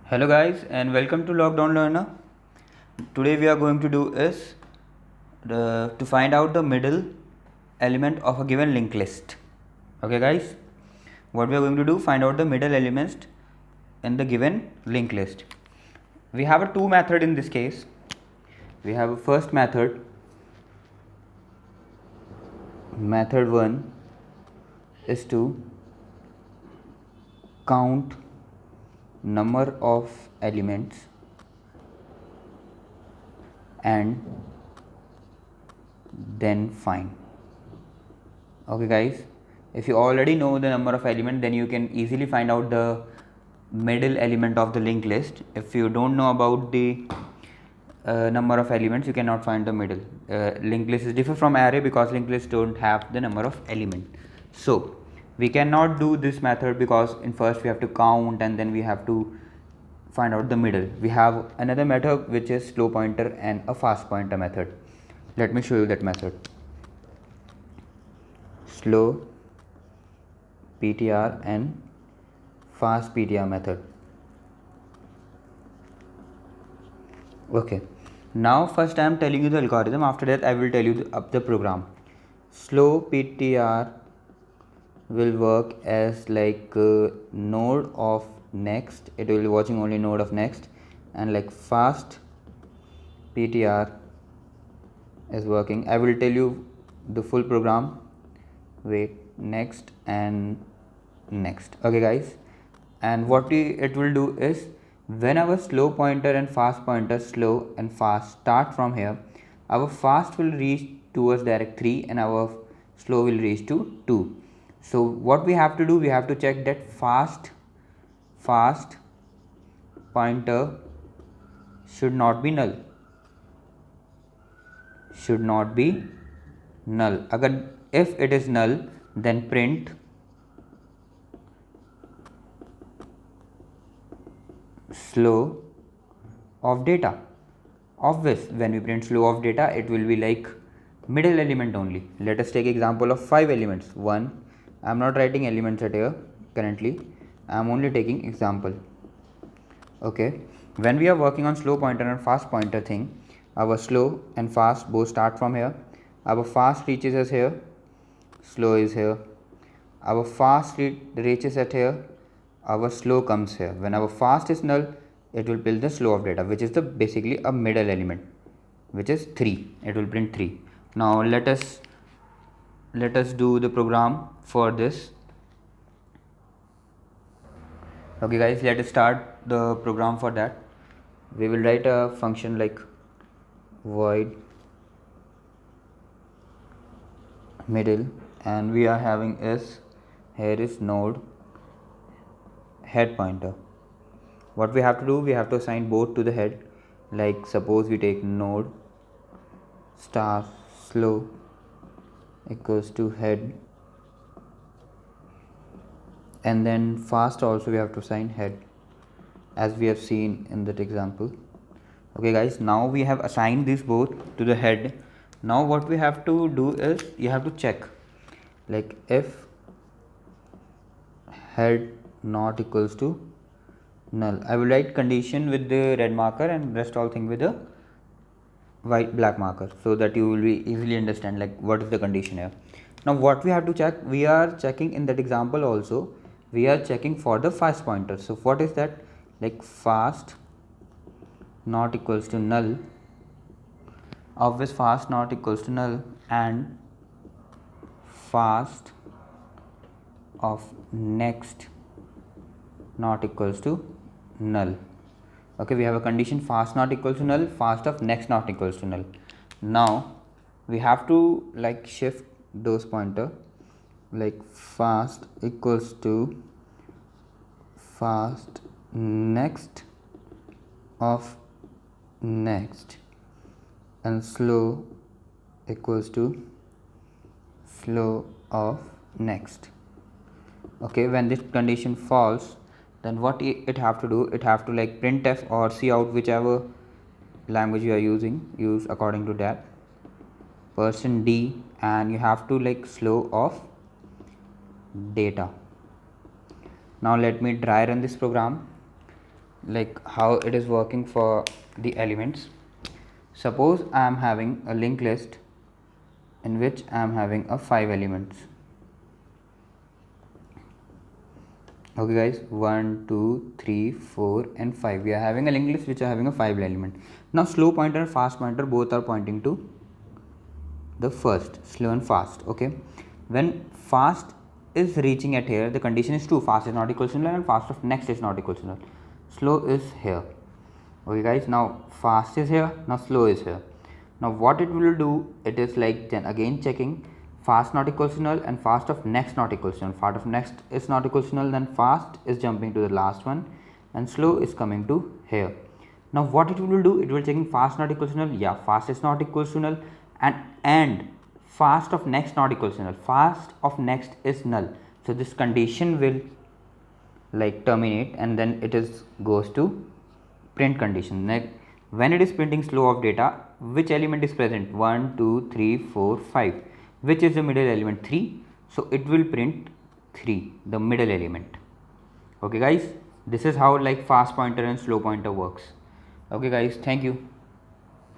Hello guys and welcome to Lockdown Learner. Today we are going to do is to find out the middle element of a given linked list. Okay guys, what we are going to do, find out the middle elements in the given linked list. We have a two method in this case. We have a first method 1 is to count number of elements and then find. Okay guys, if you already know the number of element, then you can easily find out the middle element of the linked list. If you don't know about the number of elements, you cannot find the middle. Linked list is different from array because linked lists don't have the number of element. So we cannot do this method because in first we have to count and then we have to find out the middle. We have another method which is slow pointer and a fast pointer method. Let me show you that method. Slow PTR and fast PTR method. Okay, now first I am telling you the algorithm, after that I will tell you the program. Slow PTR will work as like node of next, it will be watching only node of next, and like fast PTR is working. I will tell you the full program. Wait, next and next. Okay guys, and what it will do is when our slow pointer and fast pointer, slow and fast, start from here, our fast will reach towards direct 3 and our slow will reach to 2. So what we have to do, we have to check that fast pointer should not be null, agar if it is null, then print slow of data. Obvious, when we print slow of data, it will be like middle element only. Let us take example of 5 elements. 1, I am not writing elements at here currently, I am only taking example. Okay, when we are working on slow pointer and fast pointer thing, our slow and fast both start from here. Our fast reaches us here, slow is here. Our fast reaches at here, our slow comes here. When our fast is null, it will build the slow of data, which is the basically a middle element, which is 3. It will print 3. Now let us do the program for this. Okay guys, let us start the program. For that we will write a function like void middle, and we are having is here is node head pointer. What we have to do, we have to assign both to the head. Like suppose we take node star slow equals to head, and then fast also we have to assign head as we have seen in that example. Okay guys, now we have assigned these both to the head. Now what we have to do is you have to check like if head not equals to null. I will write condition with the red marker and rest all thing with the black marker, so that you will be easily understand like what is the condition here. Now what we have to check, we are checking in that example also, we are checking for the fast pointer. So what is that, like fast not equals to null, obvious fast not equals to null, and fast of next not equals to null. Okay, we have a condition fast not equals to null, fast of next not equals to null. Now we have to like shift those pointer, like fast equals to fast next of next, and slow equals to slow of next. Okay, when this condition false, then what it have to do, it have to like printf or cout, whichever language you are using, use according to that %d, and you have to like slow of data. Now let me try run this program. like how it is working for the elements. Suppose I am having a linked list in which I am having a 5 elements. Okay guys, 1 2 3 4 and 5, we are having a linked list which are having a 5 element. Now slow pointer and fast pointer both are pointing to the first, slow and fast. Okay, when fast is reaching at here, the condition is true, fast is not equal to null and fast of next is not equal to null. Slow is here. Okay guys, now fast is here, now slow is here. Now what it will do, it is like then again checking fast not equal to null and fast of next not equal to null. Fast of next is not equal to null, then fast is jumping to the last one and slow is coming to here. Now what it will do, it will checking fast not equal to null, yeah, fast is not equal to null, and fast of next not equal to null, fast of next is null. So this condition will like terminate and then it is goes to print condition. Like when it is printing slow of data, which element is present, 1 2 3 4 5, which is the middle element, 3, so it will print 3, the middle element. Okay guys, this is how like fast pointer and slow pointer works. Okay guys, thank you.